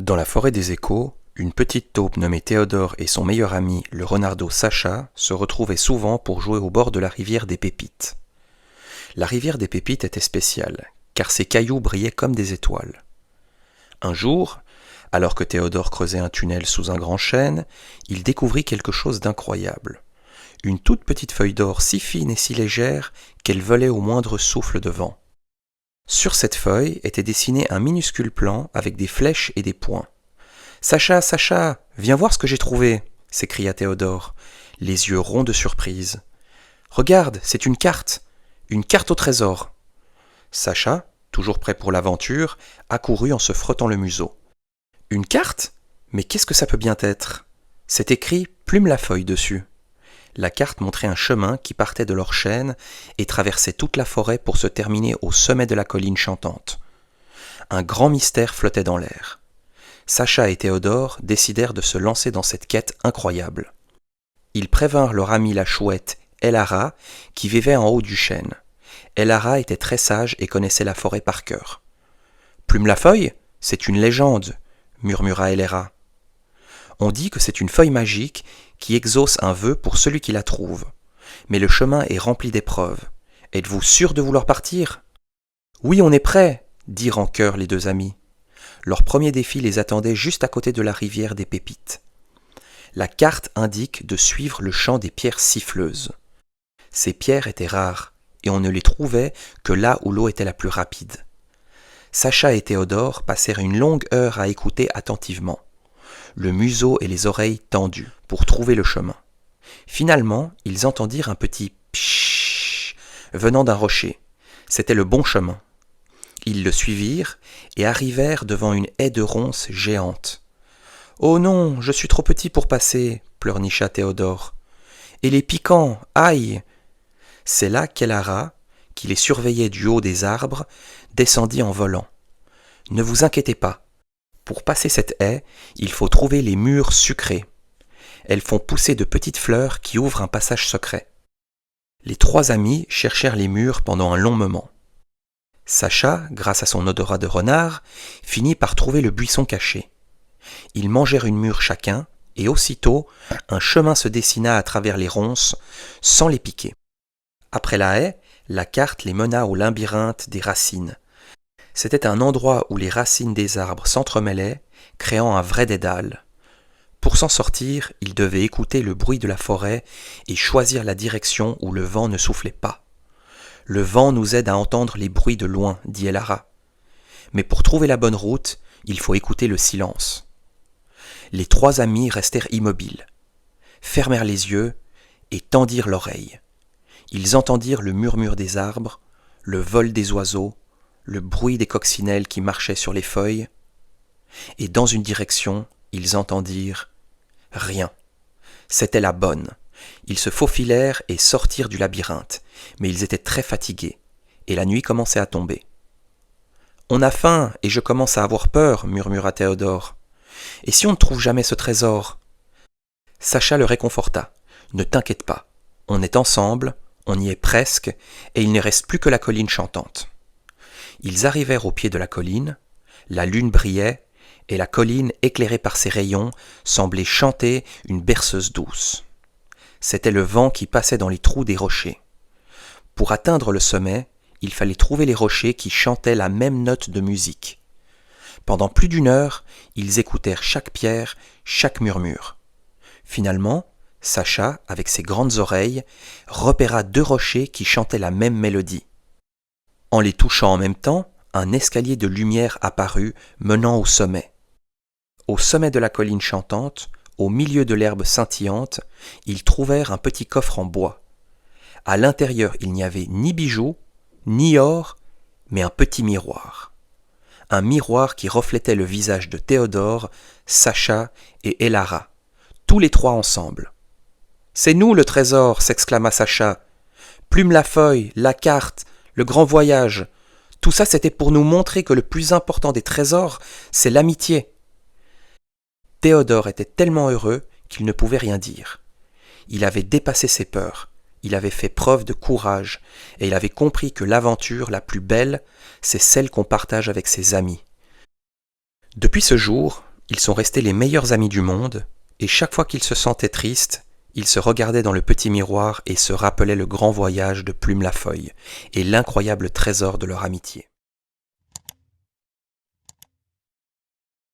Dans la forêt des Échos, une petite taupe nommée Théodore et son meilleur ami, le renardeau Sacha, se retrouvaient souvent pour jouer au bord de la rivière des Pépites. La rivière des Pépites était spéciale, car ses cailloux brillaient comme des étoiles. Un jour, alors que Théodore creusait un tunnel sous un grand chêne, il découvrit quelque chose d'incroyable. Une toute petite feuille d'or si fine et si légère qu'elle volait au moindre souffle de vent. Sur cette feuille était dessiné un minuscule plan avec des flèches et des points. « Sacha, Sacha, viens voir ce que j'ai trouvé !» s'écria Théodore, les yeux ronds de surprise. « Regarde, c'est une carte au trésor !» Sacha, toujours prêt pour l'aventure, accourut en se frottant le museau. « Une carte ? Mais qu'est-ce que ça peut bien être ?» C'est écrit « Plume la feuille » dessus. La carte montrait un chemin qui partait de leur chêne et traversait toute la forêt pour se terminer au sommet de la colline chantante. Un grand mystère flottait dans l'air. Sacha et Théodore décidèrent de se lancer dans cette quête incroyable. Ils prévinrent leur amie la chouette Elara qui vivait en haut du chêne. Elara était très sage et connaissait la forêt par cœur. « Plume la feuille, c'est une légende, » murmura Elara. « On dit que c'est une feuille magique qui exauce un vœu pour celui qui la trouve. Mais le chemin est rempli d'épreuves. Êtes-vous sûr de vouloir partir ?»« Oui, on est prêts, » dirent en chœur les deux amis. Leur premier défi les attendait juste à côté de la rivière des Pépites. La carte indique de suivre le champ des pierres siffleuses. Ces pierres étaient rares, et on ne les trouvait que là où l'eau était la plus rapide. Sacha et Théodore passèrent une longue heure à écouter attentivement, le museau et les oreilles tendus, pour trouver le chemin. Finalement, ils entendirent un petit « pshhh » venant d'un rocher. C'était le bon chemin. Ils le suivirent et arrivèrent devant une haie de ronces géante. « Oh non, je suis trop petit pour passer !» pleurnicha Théodore. « Et les piquants, aïe !» C'est là qu'Elara, qui les surveillait du haut des arbres, descendit en volant. « Ne vous inquiétez pas. Pour passer cette haie, il faut trouver les mûres sucrées. Elles font pousser de petites fleurs qui ouvrent un passage secret. » Les trois amis cherchèrent les mûres pendant un long moment. Sacha, grâce à son odorat de renard, finit par trouver le buisson caché. Ils mangèrent une mûre chacun, et aussitôt, un chemin se dessina à travers les ronces, sans les piquer. Après la haie, la carte les mena au labyrinthe des racines. C'était un endroit où les racines des arbres s'entremêlaient, créant un vrai dédale. Pour s'en sortir, ils devaient écouter le bruit de la forêt et choisir la direction où le vent ne soufflait pas. « Le vent nous aide à entendre les bruits de loin, » dit Elara. « Mais pour trouver la bonne route, il faut écouter le silence. » Les trois amis restèrent immobiles, fermèrent les yeux et tendirent l'oreille. Ils entendirent le murmure des arbres, le vol des oiseaux, le bruit des coccinelles qui marchaient sur les feuilles, et dans une direction, ils entendirent rien. C'était la bonne. Ils se faufilèrent et sortirent du labyrinthe, mais ils étaient très fatigués, et la nuit commençait à tomber. « On a faim, et je commence à avoir peur, » murmura Théodore. « Et si on ne trouve jamais ce trésor ?» Sacha le réconforta. « Ne t'inquiète pas, on est ensemble, on y est presque, et il ne reste plus que la colline chantante. » Ils arrivèrent au pied de la colline, la lune brillait, et la colline, éclairée par ses rayons, semblait chanter une berceuse douce. C'était le vent qui passait dans les trous des rochers. Pour atteindre le sommet, il fallait trouver les rochers qui chantaient la même note de musique. Pendant plus d'une heure, ils écoutèrent chaque pierre, chaque murmure. Finalement, Sacha, avec ses grandes oreilles, repéra deux rochers qui chantaient la même mélodie. En les touchant en même temps, un escalier de lumière apparut, menant au sommet. Au sommet de la colline chantante, au milieu de l'herbe scintillante, ils trouvèrent un petit coffre en bois. À l'intérieur, il n'y avait ni bijoux, ni or, mais un petit miroir. Un miroir qui reflétait le visage de Théodore, Sacha et Elara, tous les trois ensemble. « C'est nous le trésor !» s'exclama Sacha. « Plume la feuille, la carte, le grand voyage. Tout ça, c'était pour nous montrer que le plus important des trésors, c'est l'amitié. » Théodore était tellement heureux qu'il ne pouvait rien dire. Il avait dépassé ses peurs, il avait fait preuve de courage, et il avait compris que l'aventure la plus belle, c'est celle qu'on partage avec ses amis. Depuis ce jour, Ils sont restés les meilleurs amis du monde, et chaque fois qu'ils se sentaient tristes, ils se regardaient dans le petit miroir et se rappelaient le grand voyage de Plume la Feuille et l'incroyable trésor de leur amitié.